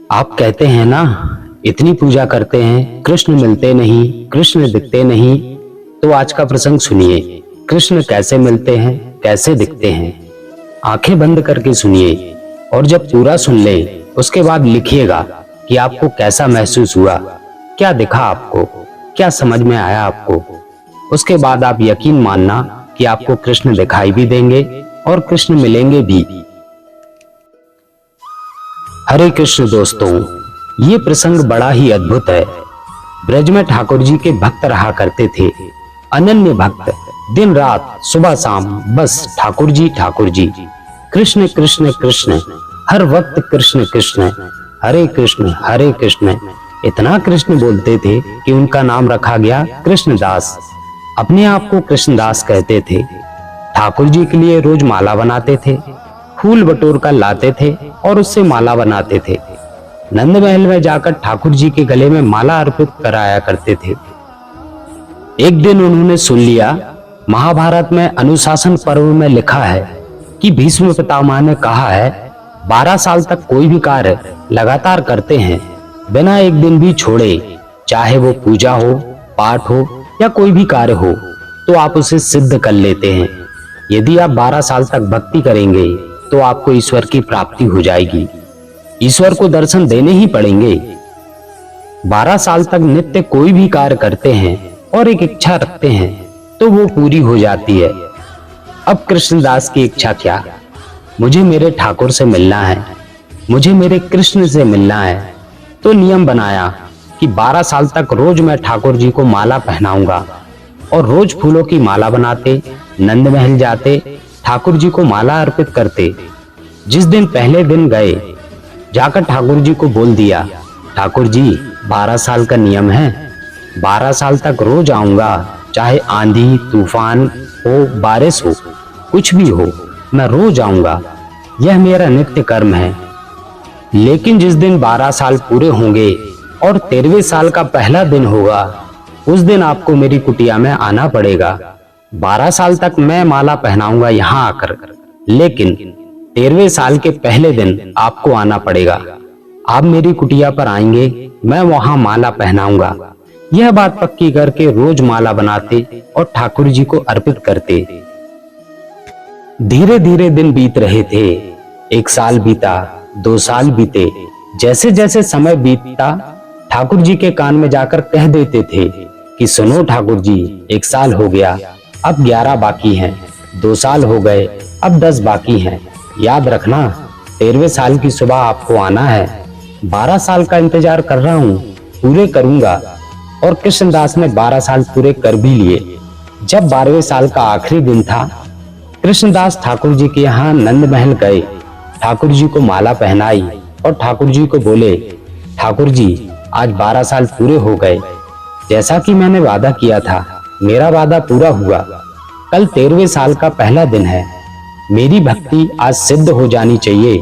आप कहते हैं ना, इतनी पूजा करते हैं, कृष्ण मिलते नहीं, कृष्ण दिखते नहीं। तो आज का प्रसंग सुनिए। कृष्ण कैसे मिलते हैं, कैसे दिखते हैं। आंखें बंद करके सुनिए और जब पूरा सुन ले उसके बाद लिखिएगा कि आपको कैसा महसूस हुआ, क्या दिखा आपको, क्या समझ में आया आपको। उसके बाद आप यकीन मानना कि आपको कृष्ण दिखाई भी देंगे और कृष्ण मिलेंगे भी। हरे कृष्ण दोस्तों, ये प्रसंग बड़ा ही अद्भुत है। ब्रज में ठाकुर जी के भक्त रहा करते थे, अनन्य भक्त। दिन रात सुबह शाम बस ठाकुर जी ठाकुर जी, कृष्ण कृष्ण कृष्ण, हर वक्त कृष्ण कृष्ण, हरे कृष्ण। इतना कृष्ण बोलते थे कि उनका नाम रखा गया कृष्णदास। अपने आप को कृष्णदास कहते थे। ठाकुर जी के लिए रोज माला बनाते थे, फूल बटोर कर लाते थे और उससे माला बनाते थे। नंद महल में जाकर ठाकुर जी के गले में माला अर्पित कराया करते थे। एक दिन उन्होंने सुन लिया, महाभारत में अनुशासन पर्व में लिखा है कि भीष्म पितामह ने कहा है 12 साल तक कोई भी कार्य लगातार करते हैं, बिना एक दिन भी छोड़े, चाहे वो पूजा हो, पाठ हो या कोई भी कार्य हो, तो आप उसे सिद्ध कर लेते हैं। यदि आप 12 साल तक भक्ति करेंगे तो आपको ईश्वर की प्राप्ति हो जाएगी। ईश्वर को दर्शन देने ही पड़ेंगे। 12 साल तक नित्य कोई भी कार्य करते हैं और एक इच्छा रखते हैं तो वो पूरी हो जाती है। अब कृष्णदास की इच्छा क्या? मुझे मेरे ठाकुर से मिलना है, मुझे मेरे कृष्ण से मिलना है। तो नियम बनाया कि 12 साल तक रोज मैं ठाकुर जी को माला पहनाऊंगा और रोज फूलों की माला बनाते, नंद महल जाते, ठाकुर जी को माला अर्पित करते। जिस दिन पहले दिन गए, जाकर ठाकुर जी को बोल दिया, ठाकुर जी 12 साल का नियम है, 12 साल तक रोज आऊंगा, चाहे आंधी तूफान हो, बारिश हो, कुछ भी हो, मैं रोज आऊंगा, यह मेरा नित्य कर्म है। लेकिन जिस दिन 12 साल पूरे होंगे और 13वें साल का पहला दिन होगा, उस दिन आपको मेरी कुटिया में आना पड़ेगा। 12 साल तक मैं माला पहनाऊंगा यहाँ आकर, लेकिन 13वें साल के पहले दिन आपको आना पड़ेगा। आप मेरी कुटिया पर आएंगे, मैं वहां माला पहनाऊंगा। यह बात पक्की करके रोज माला बनाते और ठाकुर जी को अर्पित करते। धीरे धीरे दिन बीत रहे थे। 1 साल बीता, 2 साल बीते। जैसे जैसे समय बीतता, ठाकुर जी के कान में जाकर कह देते थे कि सुनो ठाकुर जी, 1 साल हो गया, अब 11 बाकी हैं, 2 साल हो गए, अब 10 बाकी हैं। याद रखना, 13वें साल की सुबह आपको आना है। 12 साल का इंतजार कर रहा हूँ, पूरे करूंगा। और कृष्णदास ने 12 साल पूरे कर भी लिए। जब 12वें साल का आखिरी दिन था, कृष्णदास ठाकुर जी के यहाँ नंद महल गए, ठाकुर जी को माला पहनाई और ठाकुर जी को बोले, ठाकुर जी आज 12 साल पूरे हो गए। जैसा कि मैंने वादा किया था, मेरा वादा पूरा हुआ। कल 13वें साल का पहला दिन है, मेरी भक्ति आज सिद्ध हो जानी चाहिए।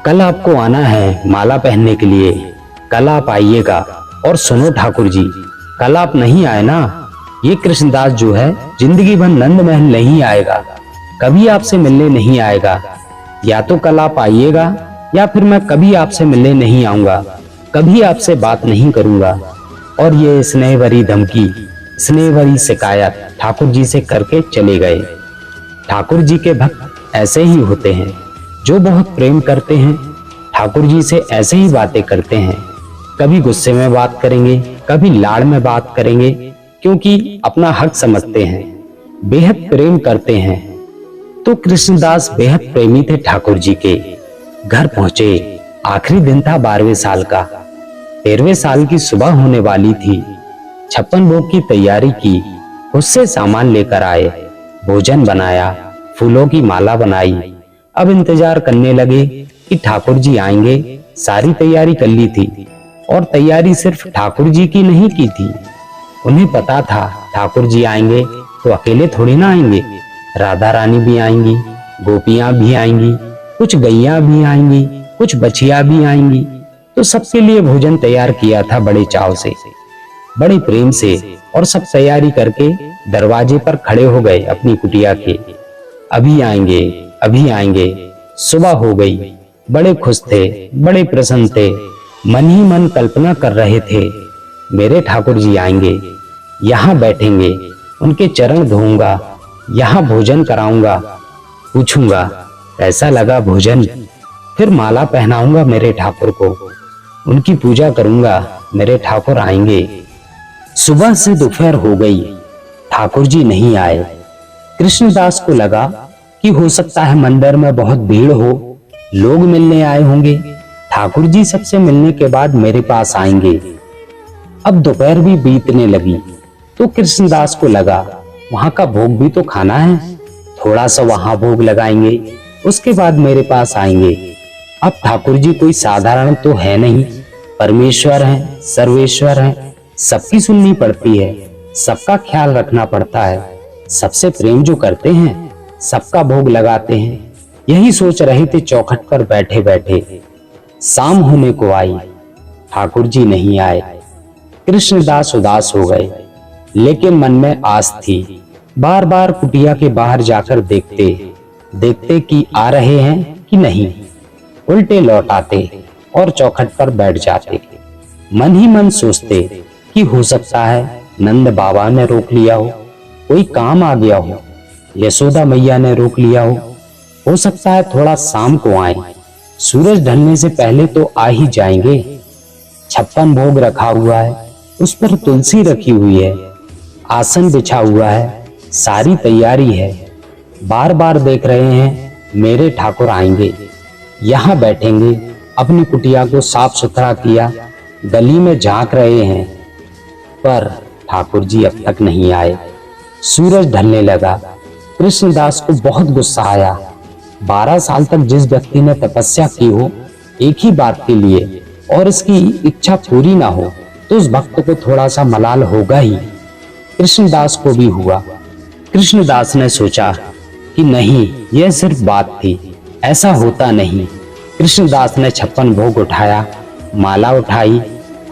कल आपको आना है माला पहनने के लिए, कल आप आइएगा। और सुनो ठाकुर जी, कल आप नहीं आए ना, ये कृष्णदास जो है जिंदगी भर नंद महल नहीं आएगा, कभी आपसे मिलने नहीं आएगा। या तो कल आप आइएगा या फिर मैं कभी आपसे मिलने नहीं आऊंगा, कभी आपसे बात नहीं करूंगा। और ये स्नेह भरी धमकी, स्नेह भरी शिकायत ठाकुर जी से करके चले गए। ठाकुर जी के भक्त ऐसे ही होते हैं, जो बहुत प्रेम करते हैं, ठाकुर जी से ऐसे ही बातें करते हैं। कभी गुस्से में बात करेंगे, कभी लाड़ में बात करेंगे, क्योंकि अपना हक समझते हैं, बेहद प्रेम करते हैं। तो कृष्णदास बेहद प्रेमी थे ठाकुर जी के। घर पहुंचे, आखिरी दिन था 12वें साल का। 13वें साल की सुबह होने वाली थी। 56 भोग की तैयारी की, उससे सामान लेकर आए, भोजन बनाया, फूलों की माला बनाई। अब इंतजार करने लगे कि ठाकुर जी आएंगे। सारी तैयारी कर ली थी और तैयारी सिर्फ ठाकुर जी की नहीं की थी। उन्हें पता था ठाकुर जी आएंगे तो अकेले थोड़ी ना आएंगे, राधा रानी भी आएंगी, गोपियां भी आएंगी, कुछ गैया भी आएंगी, कुछ बछिया भी आएंगी। तो सबके लिए भोजन तैयार किया था बड़े चाव से, बड़े प्रेम से। और सब तैयारी करके दरवाजे पर खड़े हो गए, अपनी कुटिया के। अभी आएंगे, अभी आएंगे। सुबह हो गई, बड़े खुश थे, बड़े प्रसन्न थे। मन ही मन कल्पना कर रहे थे, मेरे ठाकुर जी आएंगे, यहाँ बैठेंगे, उनके चरण धोऊंगा, यहाँ भोजन कराऊंगा, पूछूंगा कैसा लगा भोजन, फिर माला पहनाऊंगा मेरे ठाकुर को, उनकी पूजा करूंगा, मेरे ठाकुर आएंगे। सुबह से दोपहर हो गई, ठाकुर जी नहीं आए। कृष्णदास को लगा कि हो सकता है मंदिर में बहुत भीड़ हो, लोग मिलने आए होंगे, ठाकुर जी सबसे मिलने के बाद मेरे पास आएंगे। अब दोपहर भी बीतने लगी तो कृष्णदास को लगा वहां का भोग भी तो खाना है, थोड़ा सा वहां भोग लगाएंगे, उसके बाद मेरे पास आएंगे। अब ठाकुर जी कोई साधारण तो है नहीं, परमेश्वर हैं, सर्वेश्वर हैं, सबकी सुननी पड़ती है, सबका ख्याल रखना पड़ता है, सबसे प्रेम जो करते हैं, सबका भोग लगाते हैं। यही सोच रहे थे चौखट पर बैठे बैठे। शाम होने को आई, ठाकुर जी नहीं आए। कृष्णदास उदास हो गए, लेकिन मन में आस थी। बार बार कुटिया के बाहर जाकर देखते देखते कि आ रहे हैं कि नहीं, उल्टे लौट आते और चौखट पर बैठ जाते। मन ही मन सोचते कि हो सकता है नंद बाबा ने रोक लिया हो, कोई काम आ गया हो, यशोदा मैया ने रोक लिया हो सकता है थोड़ा शाम को आए, सूरज ढलने से पहले तो आ ही जाएंगे। 56 भोग रखा हुआ है, उस पर तुलसी रखी हुई है, आसन बिछा हुआ है, सारी तैयारी है। बार बार देख रहे हैं मेरे ठाकुर आएंगे, यहाँ बैठेंगे, अपनी कुटिया को साफ सुथरा किया, गली में झांक रहे हैं, पर ठाकुर जी अब तक नहीं आए। सूरज ढलने लगा। कृष्णदास को बहुत गुस्सा आया। 12 साल तक जिस व्यक्ति ने तपस्या की हो एक ही बात के लिए और इसकी इच्छा पूरी ना हो, तो उस भक्त को थोड़ा सा मलाल होगा ही। कृष्णदास को भी हुआ। कृष्णदास ने सोचा कि नहीं, यह सिर्फ बात थी, ऐसा होता नहीं। कृष्णदास ने 56 भोग उठाया, माला उठाई,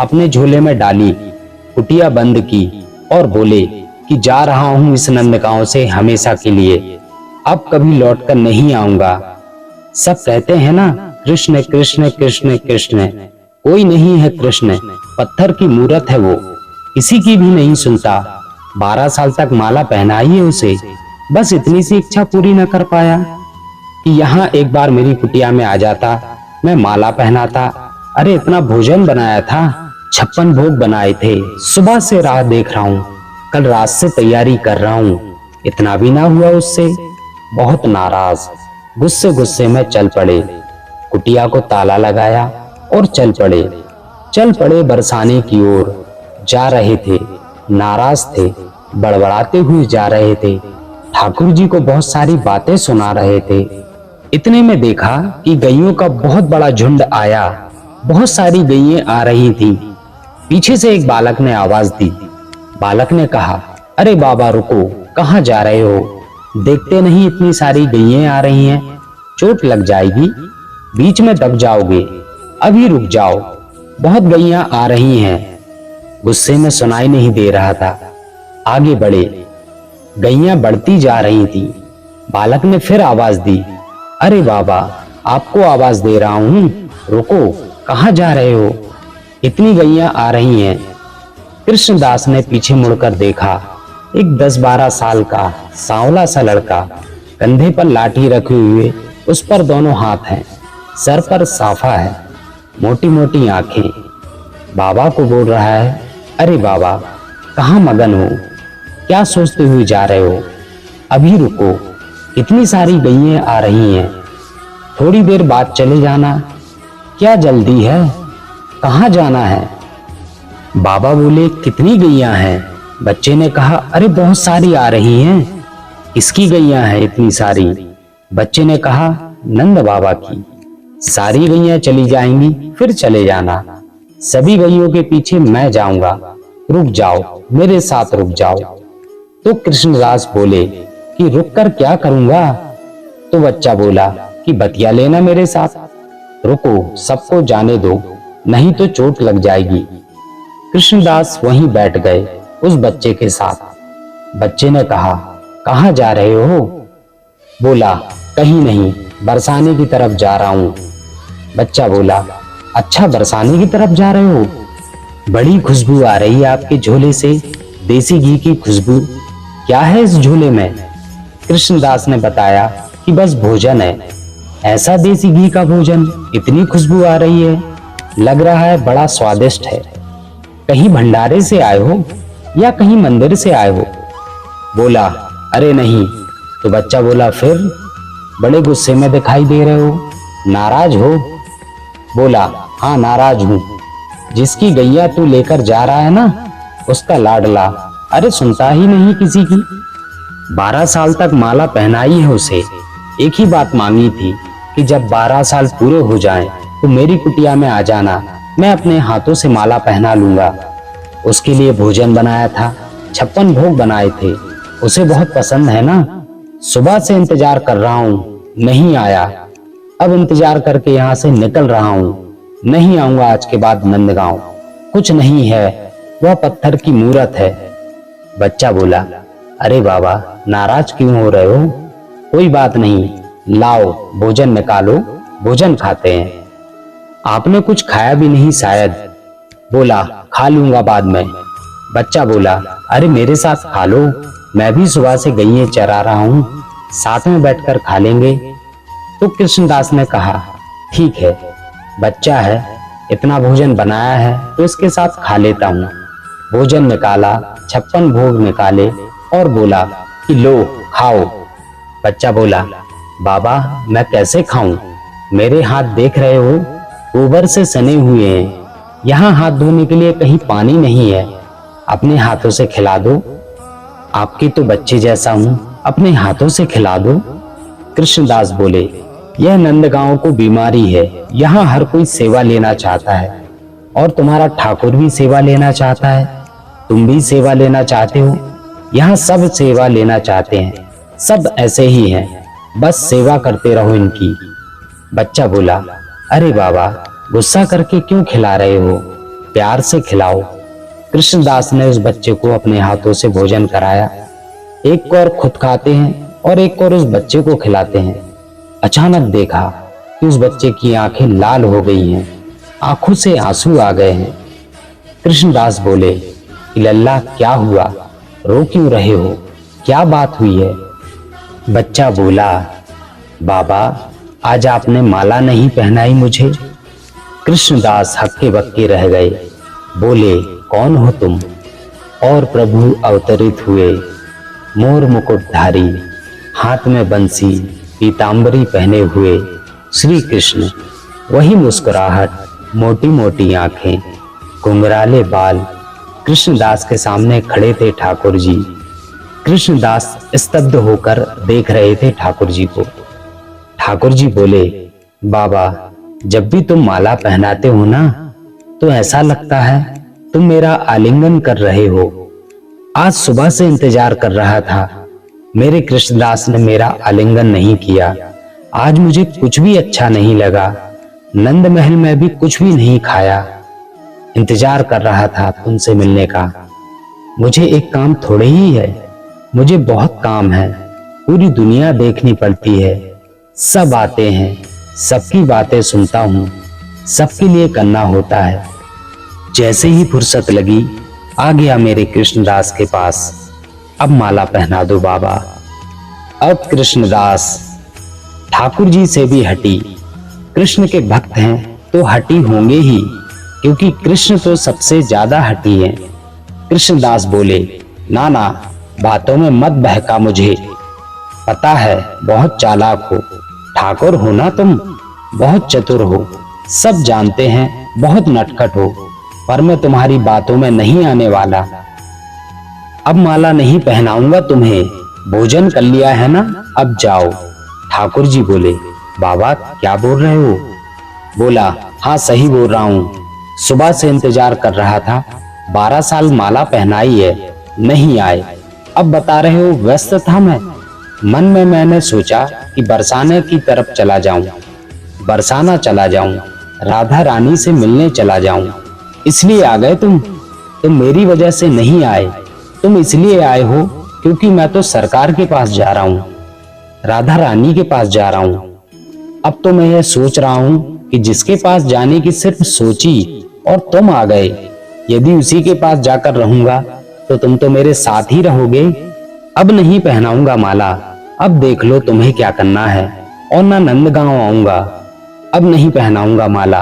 अपने झोले में डाली, कुटिया बंद की और बोले कि जा रहा हूं इस नंदगांव से हमेशा के लिए, अब कभी लौटकर नहीं आऊंगा। सब कहते हैं ना, कृष्ण कृष्ण कृष्ण कृष्ण, कोई नहीं है कृष्ण, पत्थर की मूरत है वो, किसी की भी नहीं सुनता। 12 साल तक माला पहनाई है उसे, बस इतनी सी इच्छा पूरी न कर पाया कि यहाँ एक बार मेरी कुटिया में आ जाता, मैं माला पहनाता। अरे इतना भोजन बनाया था, 56 भोग बनाए थे, सुबह से राह देख रहा हूँ, कल रात से तैयारी कर रहा हूँ, इतना भी ना हुआ उससे। बहुत नाराज, गुस्से गुस्से में चल पड़े, कुटिया को ताला लगाया और चल पड़े बरसाने की ओर। जा रहे थे, नाराज थे, बड़बड़ाते हुए जा रहे थे, ठाकुर जी को बहुत सारी बातें सुना रहे थे। इतने में देखा कि गैयों का बहुत बड़ा झुंड आया, बहुत सारी गैयें आ रही थी। पीछे से एक बालक ने आवाज दी। बालक ने कहा, अरे बाबा रुको, कहाँ जा रहे हो? देखते नहीं इतनी सारी गैयें आ रही हैं, चोट लग जाएगी, बीच में दब जाओगे, अभी रुक जाओ, बहुत गैयें आ रही हैं। गुस्से में सुनाई नहीं दे रहा था, आगे बढ़े, गैयें बढ़ती जा रही थी। बालक ने फिर आवाज दी, अरे बाबा आपको आवाज दे रहा हूं, रुको, कहाँ जा रहे हो? इतनी गैयें आ रही हैं। कृष्णदास ने पीछे मुड़कर देखा, एक 10-12 साल का सांवला सा लड़का, कंधे पर लाठी रखे हुए, उस पर दोनों हाथ हैं, सर पर साफा है, मोटी मोटी आंखें। बाबा को बोल रहा है, अरे बाबा कहाँ मगन हो, क्या सोचते हुए जा रहे हो? अभी रुको, इतनी सारी गैयें आ रही हैं, थोड़ी देर बाद चले जाना, क्या जल्दी है, कहाँ जाना है? बाबा बोले, कितनी गैयें हैं? बच्चे ने कहा, अरे बहुत सारी आ रही हैं। किसकी गैयें हैं इतनी सारी? बच्चे ने कहा, नंद बाबा की। सारी गैयें चली जाएंगी, फिर चले जाना, सभी गैयों के पीछे मैं जाऊंगा, रुक जाओ, मेरे साथ रुक जाओ। तो कृष्णदास बोले कि रुक कर क्या करूंगा? तो बच्चा बोला कि बतिया लेना मेरे साथ, रुको, सबको जाने दो, नहीं तो चोट लग जाएगी। कृष्णदास वहीं बैठ गए उस बच्चे के साथ। बच्चे ने कहा, कहाँ जा रहे हो? बोला, कहीं नहीं, बरसाने की तरफ जा रहा हूँ। बच्चा बोला, अच्छा बरसाने की तरफ जा रहे हो? बड़ी खुशबू आ रही है आपके झोले से, देसी घी की खुशबू। क्या है इस झोले में? कृष्णदास ने बताया कि बस भोजन है। ऐसा देसी घी का भोजन, इतनी खुशबू आ रही है, लग रहा है बड़ा स्वादिष्ट है। कहीं भंडारे से आए हो या कहीं मंदिर से आए हो? बोला, अरे नहीं। तो बच्चा बोला, फिर? बड़े गुस्से में दिखाई दे रहे हो, नाराज हो? बोला, हाँ नाराज हूं। जिसकी गैया तू लेकर जा रहा है ना, उसका लाडला, अरे सुनता ही नहीं किसी की। 12 साल तक माला पहनाई है उसे। एक ही बात मांगी थी कि जब 12 साल पूरे हो जाएं तो मेरी कुटिया में आ जाना, मैं अपने हाथों से माला पहना लूंगा। उसके लिए भोजन बनाया था, 56 भोग बनाए थे। उसे बहुत पसंद है ना। सुबह से इंतजार कर रहा हूं, नहीं आया। अब इंतजार करके यहाँ से निकल रहा हूँ, नहीं आऊंगा आज के बाद नंदगांव। कुछ नहीं है, वह पत्थर की मूरत है। बच्चा बोला, अरे बाबा नाराज क्यों हो रहे हो? कोई बात नहीं, लाओ भोजन निकालो, भोजन खाते हैं। आपने कुछ खाया भी नहीं शायद। बोला, खा लूंगा बाद में। बच्चा बोला, अरे मेरे साथ खा लो, मैं भी सुबह से गईये चरा रहा हूँ, साथ में बैठकर खा लेंगे। तो कृष्णदास ने कहा, ठीक है, बच्चा है, इतना भोजन बनाया है तो इसके साथ खा लेता हूँ। भोजन निकाला, 56 भोग निकाले और बोला कि लो खाओ। बच्चा बोला, बाबा मैं कैसे खाऊं? मेरे हाथ देख रहे हो, गोबर से सने हुए हैं। यहाँ हाथ धोने के लिए कहीं पानी नहीं है, अपने हाथों से खिला दो। आपके तो बच्चे जैसा हूं, अपने हाथों से खिला दो। कृष्णदास बोले, यह नंदगांव को बीमारी है, यहाँ हर कोई सेवा लेना चाहता है और तुम्हारा ठाकुर भी सेवा लेना चाहता है, तुम भी सेवा लेना चाहते हो। यहाँ सब सेवा लेना चाहते हैं, सब ऐसे ही हैं, बस सेवा करते रहो इनकी। बच्चा बोला, अरे बाबा गुस्सा करके क्यों खिला रहे हो, प्यार से खिलाओ। कृष्णदास ने उस बच्चे को अपने हाथों से भोजन कराया। एक को और खुद खाते हैं और एक को और उस बच्चे को खिलाते हैं। अचानक देखा कि उस बच्चे की आंखें लाल हो गई हैं, आंखों से आंसू आ गए हैं। कृष्णदास बोले, लल्ला क्या हुआ, रो क्यों रहे हो, क्या बात हुई है? बच्चा बोला, बाबा आज आपने माला नहीं पहनाई मुझे। कृष्णदास हक्के बक्के रह गए। बोले, कौन हो तुम? और प्रभु अवतरित हुए, मोर मुकुटधारी, हाथ में बंसी, पीतांबरी पहने हुए श्री कृष्ण। वही मुस्कुराहट, मोटी मोटी आंखें, घुंघराले बाल। कृष्णदास के सामने खड़े थे ठाकुर जी। कृष्णदास स्तब्ध होकर देख रहे थे ठाकुर जी को। ठाकुर जी बोले, बाबा जब भी तुम माला पहनाते हो ना, तो ऐसा लगता है तुम मेरा आलिंगन कर रहे हो। आज सुबह से इंतजार कर रहा था, मेरे कृष्णदास ने मेरा आलिंगन नहीं किया। आज मुझे कुछ भी अच्छा नहीं लगा, नंद महल में भी कुछ भी नहीं खाया। इंतजार कर रहा था तुमसे मिलने का। मुझे एक काम थोड़े ही है, मुझे बहुत काम है, पूरी दुनिया देखनी पड़ती है। सब आते हैं, सबकी बातें सुनता हूँ, सबके लिए करना होता है। जैसे ही फुर्सत लगी आ गया मेरे कृष्णदास के पास। अब माला पहना दो बाबा। अब कृष्णदास ठाकुर जी से भी हटी। कृष्ण के भक्त हैं तो हटी होंगे ही, क्योंकि कृष्ण तो सबसे ज्यादा हटी हैं। कृष्णदास बोले, ना ना, बातों में मत बहका मुझे। पता है बहुत चालाक हो, ठाकुर हो ना तुम, बहुत चतुर हो, सब जानते हैं बहुत नटखट हो, पर मैं तुम्हारी बातों में नहीं आने वाला। अब माला नहीं पहनाऊंगा तुम्हें, भोजन कर लिया है ना, अब जाओ। ठाकुर जी बोले, बाबा क्या बोल रहे हो? बोला, हाँ सही बोल रहा हूँ, सुबह से इंतजार कर रहा था, 12 साल माला पहनाई है, नहीं आए, अब बता रहे हो व्यस्त था मैं। मन में मैंने सोचा कि बरसाने की तरफ चला जाऊं, बरसाना चला जाऊं, राधा रानी से मिलने चला जाऊं, इसलिए आ गए तुम मेरी वजह से नहीं आए। तुम इसलिए आए हो क्योंकि मैं तो सरकार के पास जा रहा हूँ, राधा रानी के पास जा रहा हूँ। अब तो मैं यह सोच रहा हूँ कि जिसके पास जाने की सिर्फ सोची और तुम आ गए। यदि उसी के पास जाकर रहूंगा तो तुम तो मेरे साथ ही रहोगे। अब नहीं पहनाऊंगा माला, अब देख लो तुम्हें क्या करना है। और ना नंदगांव आऊंगा, अब नहीं पहनाऊंगा माला।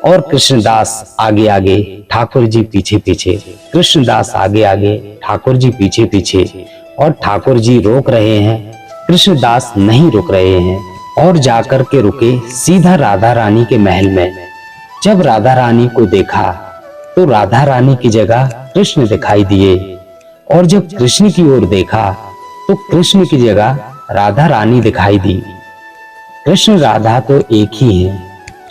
और कृष्णदास आगे आगे, ठाकुर जी पीछे पीछे। कृष्णदास आगे आगे, ठाकुर जी पीछे पीछे। और ठाकुर जी रोक रहे हैं, कृष्णदास नहीं रुक रहे हैं। और जाकर के रुके सीधा राधा रानी के महल में। जब राधा रानी को देखा तो राधा रानी की जगह कृष्ण दिखाई दिए। और जब कृष्ण की ओर देखा तो कृष्ण की जगह राधा रानी दिखाई दी। कृष्ण राधा तो एक ही है,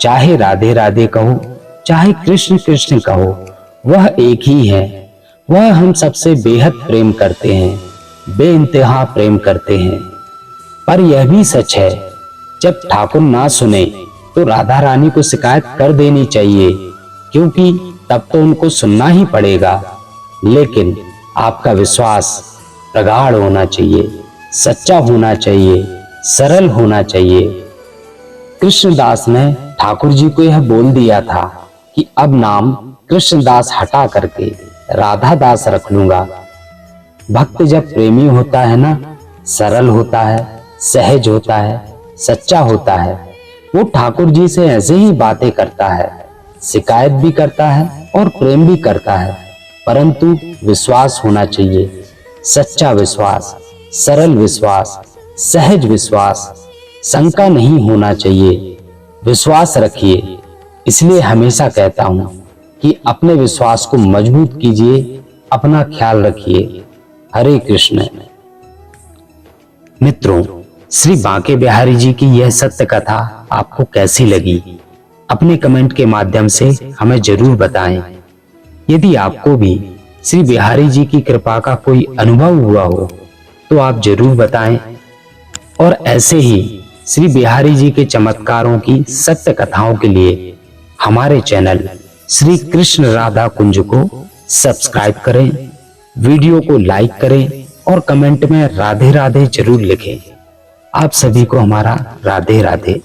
चाहे राधे राधे कहो, चाहे कृष्ण कृष्ण कहो, वह एक ही है। वह हम सबसे बेहद प्रेम करते हैं, बेइंतहा प्रेम करते हैं। पर यह भी सच है, जब ठाकुर ना सुने तो राधा रानी को शिकायत कर देनी चाहिए, क्योंकि तब तो उनको सुनना ही पड़ेगा। लेकिन आपका विश्वास प्रगाढ़ होना चाहिए, सच्चा होना चाहिए, सरल होना चाहिए। कृष्णदास ने ठाकुर जी को यह बोल दिया था कि अब नाम कृष्णदास हटा करके राधा दास रख लूंगा। भक्त जब प्रेमी होता है ना, सरल होता है, सहज होता है, सच्चा होता है, वो ठाकुर जी से ऐसे ही बातें करता है, शिकायत भी करता है और प्रेम भी करता है। परंतु विश्वास होना चाहिए, सच्चा विश्वास, सरल विश्वास, सहज विश्वास, शंका नहीं होना चाहिए। विश्वास रखिए। इसलिए हमेशा कहता हूं कि अपने विश्वास को मजबूत कीजिए, अपना ख्याल रखिए। हरे कृष्ण। मित्रों, श्री बांके बिहारी जी की यह सत्य कथा आपको कैसी लगी? अपने कमेंट के माध्यम से हमें जरूर बताएं। यदि आपको भी श्री बिहारी जी की कृपा का कोई अनुभव हुआ हो तो आप जरूर बताएं। और ऐसे ही श्री बिहारी जी के चमत्कारों की सत्य कथाओं के लिए हमारे चैनल श्री कृष्ण राधा कुंज को सब्सक्राइब करें, वीडियो को लाइक करें और कमेंट में राधे राधे जरूर लिखें। आप सभी को हमारा राधे राधे।